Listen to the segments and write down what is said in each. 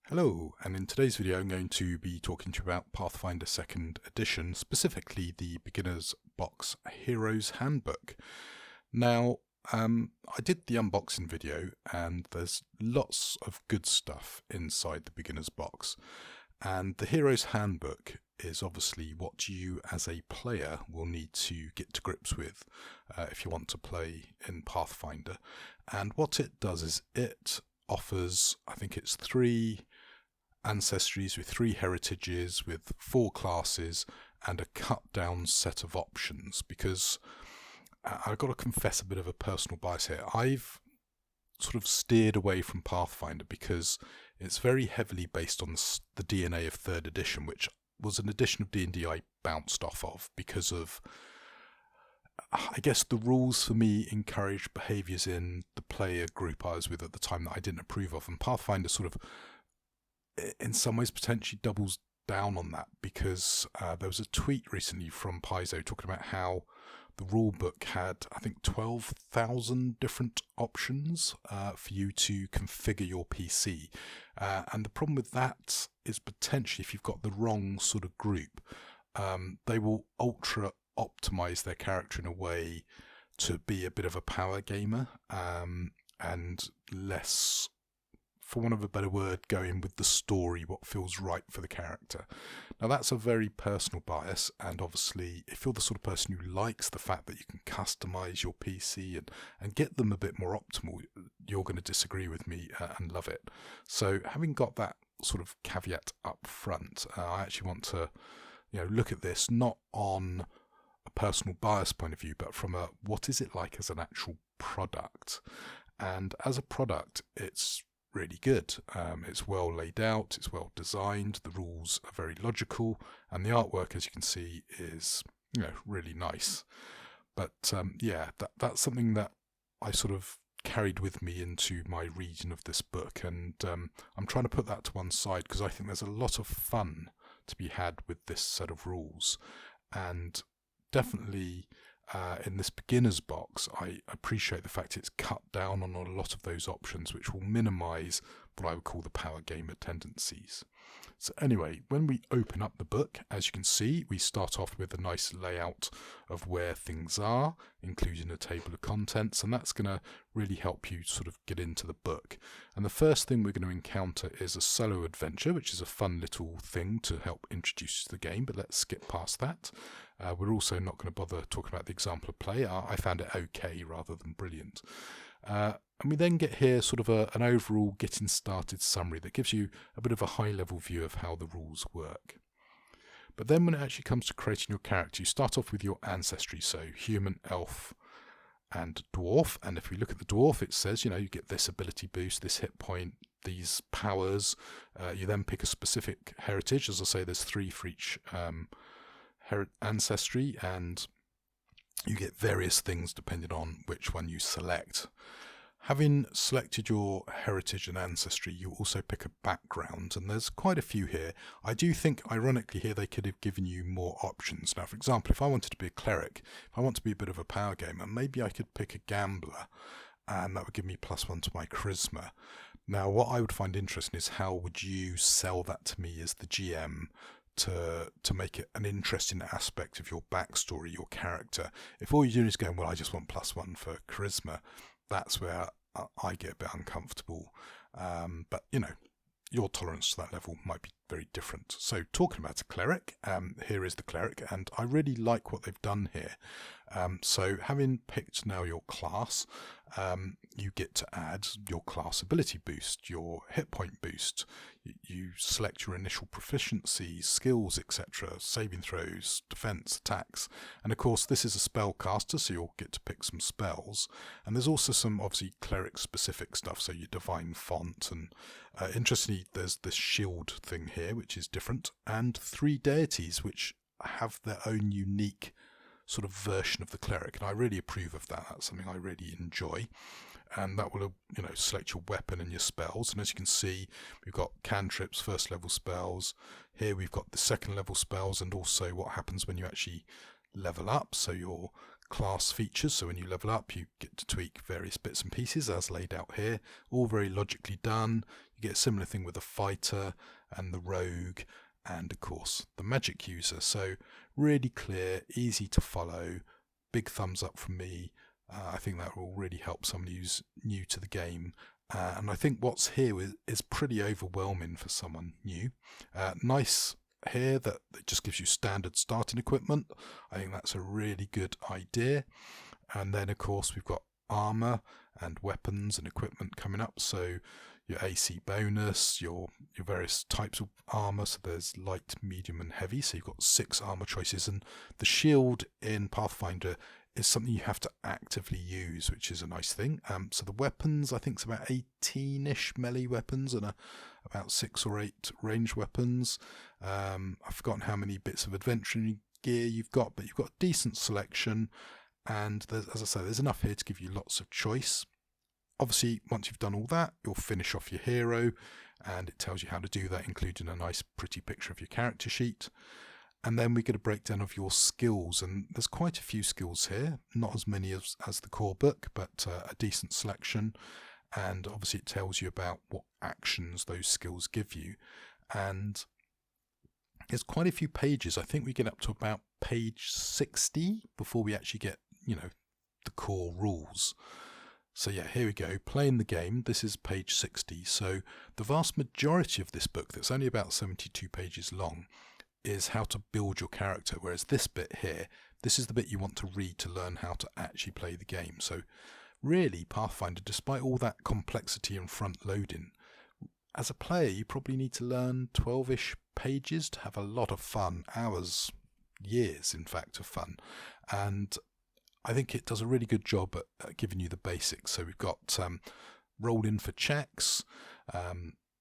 Hello, and in today's video I'm going to be talking to you about Pathfinder 2nd Edition, specifically the Beginner's Box Hero's Handbook. Now, I did the unboxing video and there's lots of good stuff inside the Beginner's Box, and the Hero's Handbook is obviously what you as a player will need to get to grips with if you want to play in Pathfinder. And what it does is it offers, I think it's 3 ancestries with 3 heritages with 4 classes and a cut down set of options, because I've got to confess a bit of a personal bias here. I've sort of steered away from Pathfinder because it's very heavily based on the DNA of 3rd edition, which was an edition of D&D I bounced off of because of, I guess, the rules for me encouraged behaviours in the player group I was with at the time that I didn't approve of, and Pathfinder sort of in some ways potentially doubles down on that, because there was a tweet recently from Paizo talking about how the rule book had, I think, 12,000 different options for you to configure your PC. And the problem with that is potentially if you've got the wrong sort of group, they will ultra optimize their character in a way to be a bit of a power gamer and less, for want of a better word, going with the story, what feels right for the character. Now that's a very personal bias, and obviously if you're the sort of person who likes the fact that you can customize your PC and get them a bit more optimal, you're going to disagree with me and love it. So having got that sort of caveat up front, I actually want to look at this not on a personal bias point of view, but from a what is it like as an actual product. And as a product, it's really good. It's well laid out, it's well designed, the rules are very logical, and the artwork, as you can see, is really nice. But that's something that I sort of carried with me into my reading of this book, and I'm trying to put that to one side because I think there's a lot of fun to be had with this set of rules. And definitely in this beginner's box, I appreciate the fact it's cut down on a lot of those options, which will minimise what I would call the power gamer tendencies. So anyway, when we open up the book, as you can see, we start off with a nice layout of where things are, including a table of contents, and that's going to really help you sort of get into the book. And the first thing we're going to encounter is a solo adventure, which is a fun little thing to help introduce you to the game, but let's skip past that. We're also not going to bother talking about the example of play. I found it okay rather than brilliant. And we then get here sort of an overall getting started summary that gives you a bit of a high level view of how the rules work. But then when it actually comes to creating your character, you start off with your ancestry, so human, elf and dwarf. And if we look at the dwarf, it says, you get this ability boost, this hit point, these powers. You then pick a specific heritage. As I say, there's 3 for each ancestry, and you get various things depending on which one you select. Having selected your heritage and ancestry, you also pick a background, and there's quite a few here. I do think, ironically here, they could have given you more options. Now, for example, if I wanted to be a cleric, if I want to be a bit of a power gamer, maybe I could pick a gambler, and that would give me +1 to my charisma. Now, what I would find interesting is how would you sell that to me as the GM to make it an interesting aspect of your backstory, your character. If all you're doing is going, well, I just want +1 for charisma, that's where I get a bit uncomfortable. But your tolerance to that level might be very different. So talking about a cleric, here is the cleric, and I really like what they've done here. So having picked now your class, you get to add your class ability boost, your hit point boost. You select your initial proficiencies, skills, etc., saving throws, defense, attacks, and of course this is a spellcaster, so you'll get to pick some spells. And there's also some obviously cleric specific stuff, so your divine font, and interestingly there's this shield thing here which is different, and 3 deities which have their own unique sort of version of the cleric, and I really approve of that. That's something I really enjoy. And that will select your weapon and your spells. And as you can see, we've got cantrips, 1st level spells. Here we've got the 2nd level spells, and also what happens when you actually level up, so your class features, so when you level up you get to tweak various bits and pieces as laid out here, all very logically done. You get a similar thing with the fighter and the rogue and of course the magic user, so really clear, easy to follow. Big thumbs up from me. I think that will really help somebody who's new to the game, and I think what's here is pretty overwhelming for someone new. Nice here that it just gives you standard starting equipment. I think that's a really good idea. And then of course we've got armor and weapons and equipment coming up, so your AC bonus, your various types of armor, so there's light, medium and heavy, so you've got 6 armor choices, and the shield in Pathfinder is something you have to actively use, which is a nice thing. So the weapons, I think it's about 18-ish melee weapons and about 6 or 8 ranged weapons. I've forgotten how many bits of adventuring gear you've got, but you've got a decent selection, and as I say, there's enough here to give you lots of choice. Obviously, once you've done all that, you'll finish off your hero, and it tells you how to do that, including a nice pretty picture of your character sheet. And then we get a breakdown of your skills, and there's quite a few skills here, not as many as the core book, but a decent selection. And obviously it tells you about what actions those skills give you. And there's quite a few pages. I think we get up to about page 60 before we actually get, the core rules. So yeah, here we go, playing the game. This is page 60. So the vast majority of this book, that's only about 72 pages long, is how to build your character, whereas this bit here, this is the bit you want to read to learn how to actually play the game. So really, Pathfinder, despite all that complexity and front loading, as a player you probably need to learn 12-ish pages to have a lot of fun, hours, years in fact of fun. And I think it does a really good job at giving you the basics. So we've got roll in for checks,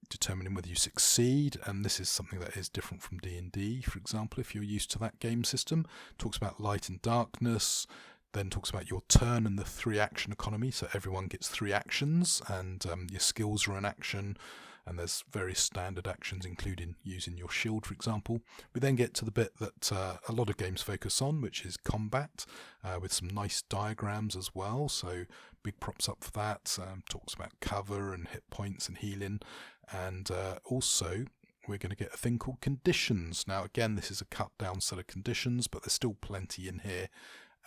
determining whether you succeed, and this is something that is different from D&D, for example, if you're used to that game system. It talks about light and darkness, then talks about your turn and the 3 action economy, so everyone gets 3 actions, and your skills are an action, and there's various standard actions including using your shield, for example. We then get to the bit that a lot of games focus on, which is combat, with some nice diagrams as well, so big props up for that. Talks about cover and hit points and healing, and also we're going to get a thing called conditions. Now again, this is a cut down set of conditions, but there's still plenty in here.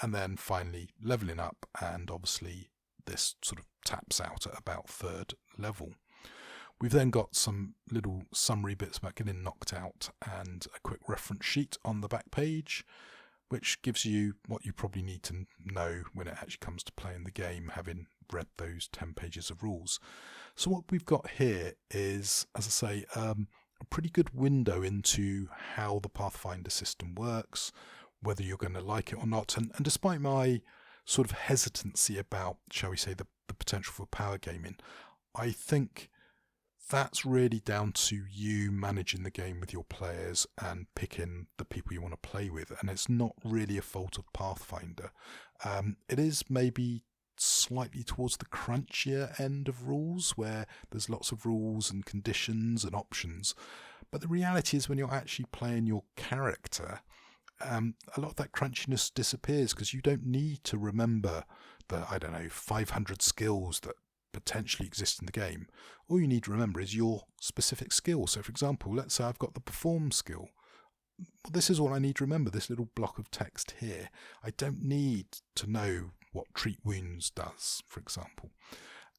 And then finally leveling up, and obviously this sort of taps out at about 3rd level. We've then got some little summary bits about getting knocked out and a quick reference sheet on the back page, which gives you what you probably need to know when it actually comes to playing the game, having read those 10 pages of rules. So what we've got here is, as I say, a pretty good window into how the Pathfinder system works, whether you're going to like it or not. And despite my sort of hesitancy about, shall we say, the potential for power gaming, I think that's really down to you managing the game with your players and picking the people you want to play with, and it's not really a fault of Pathfinder. It is maybe slightly towards the crunchier end of rules, where there's lots of rules and conditions and options, but the reality is when you're actually playing your character, a lot of that crunchiness disappears, because you don't need to remember the, 500 skills that potentially exist in the game. All you need to remember is your specific skill. So for example, let's say I've got the perform skill. Well, this is all I need to remember, this little block of text here. I don't need to know what treat wounds does, for example.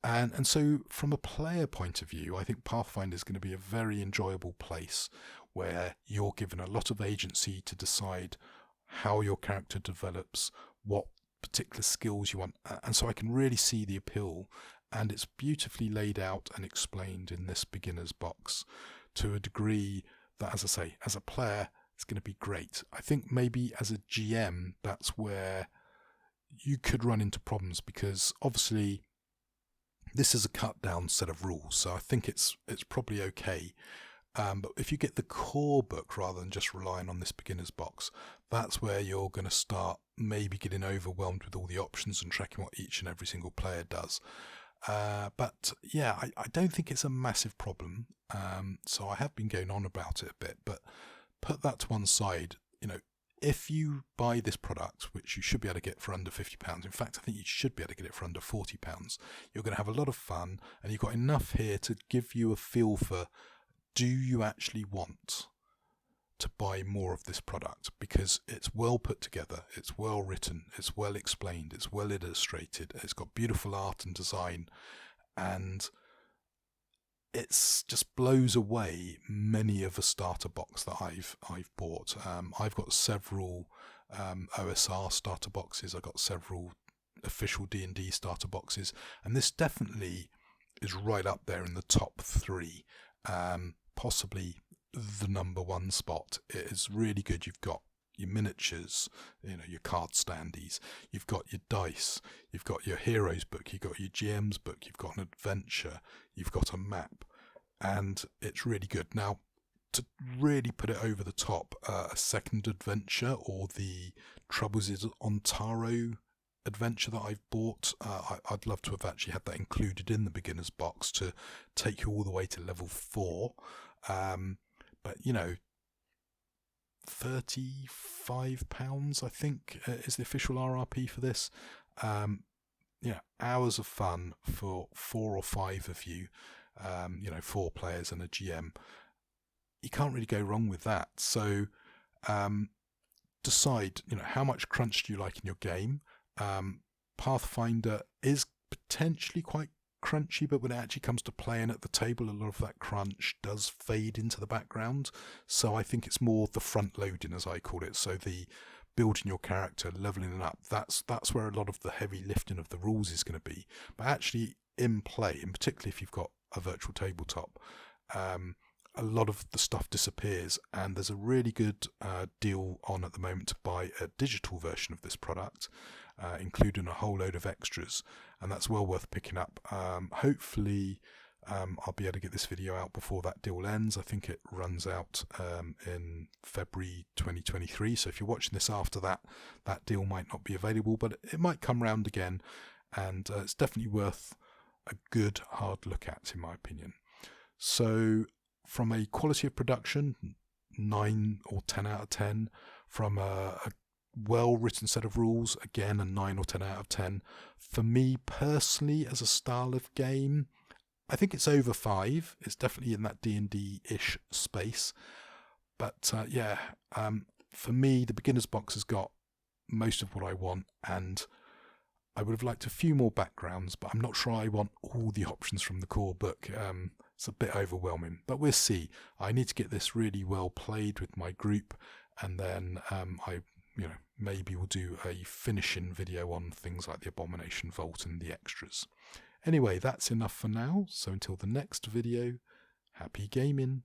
And so from a player point of view, I think Pathfinder is going to be a very enjoyable place where you're given a lot of agency to decide how your character develops, what particular skills you want. And so I can really see the appeal, and it's beautifully laid out and explained in this beginner's box to a degree that, as I say, as a player, it's going to be great. I think maybe as a GM, that's where you could run into problems, because obviously this is a cut down set of rules, so I think it's probably okay. But if you get the core book rather than just relying on this beginner's box, that's where you're going to start maybe getting overwhelmed with all the options and tracking what each and every single player does. But yeah, I don't think it's a massive problem. So I have been going on about it a bit, but put that to one side. if you buy this product, which you should be able to get for under £50, in fact I think you should be able to get it for under £40, you're going to have a lot of fun, and you've got enough here to give you a feel for, do you actually want to buy more of this product? Because it's well put together, it's well written, it's well explained, it's well illustrated, it's got beautiful art and design, and it's just blows away many of the starter box that I've bought. I've got several OSR starter boxes, I've got several official D&D starter boxes, and this definitely is right up there in the top 3, possibly the number 1 spot. It is really good. You've got your miniatures, your card standees, you've got your dice, you've got your heroes book, you've got your GM's book, you've got an adventure, you've got a map, and it's really good. Now, to really put it over the top, a second adventure, or the Troubles is on Taro adventure that I've bought, I'd love to have actually had that included in the beginner's box to take you all the way to level 4, but £35 I think is the official RRP for this. Hours of fun for 4 or 5 of you, 4 players and a GM. You can't really go wrong with that. So decide, how much crunch do you like in your game. Pathfinder is potentially quite crunchy, but when it actually comes to playing at the table, a lot of that crunch does fade into the background. So I think it's more the front loading, as I call it. So the building your character, leveling it up, that's where a lot of the heavy lifting of the rules is going to be. But actually in play, and particularly if you've got a virtual tabletop, a lot of the stuff disappears, and there's a really good deal on at the moment to buy a digital version of this product, including a whole load of extras, and that's well worth picking up. Hopefully I'll be able to get this video out before that deal ends. I think it runs out in February 2023, so if you're watching this after that, that deal might not be available, but it might come round again, and it's definitely worth a good hard look at, in my opinion. So from a quality of production, 9 or 10 out of 10. From a well-written set of rules, again, a 9 or 10 out of 10. For me personally, as a style of game, I think it's over 5. It's definitely in that D&D-ish space. But for me, the beginner's box has got most of what I want, and I would have liked a few more backgrounds, but I'm not sure I want all the options from the core book. It's a bit overwhelming, but we'll see. I need to get this really well played with my group, and then maybe we'll do a finishing video on things like the Abomination Vault and the extras. Anyway, that's enough for now, so until the next video, happy gaming.